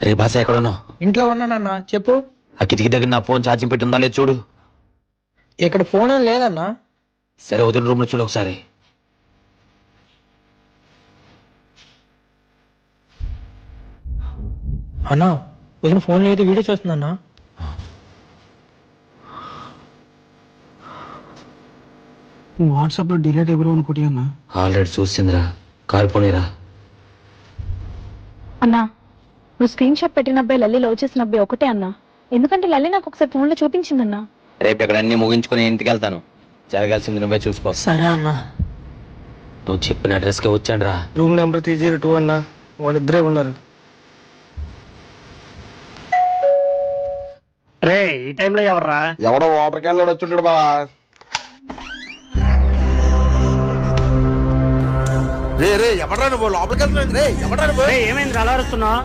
రే బాస ఎక్కడున్నావు? ఇంట్లో ఉన్నానన్నా, చెప్పు. ఆ కిటికీ దగ్గర నా ఫోన్ ఛార్జింగ్ పెట్టి ఉందా లేదు చూడు. ఇక్కడ ఫోన్ ఏం లేదన్నా. సరే వదిన రూమ్ లో చూడు ఒకసారి. అన్నా వదిన ఫోన్ అయితే వీడియో చూస్తుందన్నా. వాట్సాప్ లో డిలీట్ ఎవరు అనుకుంటా అన్నా. ఆల్రెడీ చూసిందిరా, కాలిపోనీరా. అన్నా నువ్వు స్క్రీన్ షాట్ పెట్టిన అబ్బాయి లల్లి లవ్ చేసిన అబ్బాయి ఒకటే అన్నా. ఎందుకంటే లల్లి నాకు ఒకసారి ఫోన్ లో చూపించిందన్నా. రేపు ఇక్కడ అన్ని ముగించుకుని ఇంటికి వెళ్తాను. జరగాల్సింది నువ్వే చూసుకో. సరే అన్నా. నువ్వు చెప్పిన అడ్రస్ కి వచ్చాను రా. రూమ్ నెంబర్ 302 అన్నా. వాళ్ళిద్దరే ఉన్నారు. రే ఈ టైంలో ఎవర్రా? ఎవడో వాటర్ క్యాన్ లో వచ్చుంటాడు బావా. రే రే ఎవడ్రా నువ్వు లోపలికి వెళ్తున్నావు? రే ఎవడ్రా నువ్వు? ఏమైంది అలా అరుస్తున్నావు?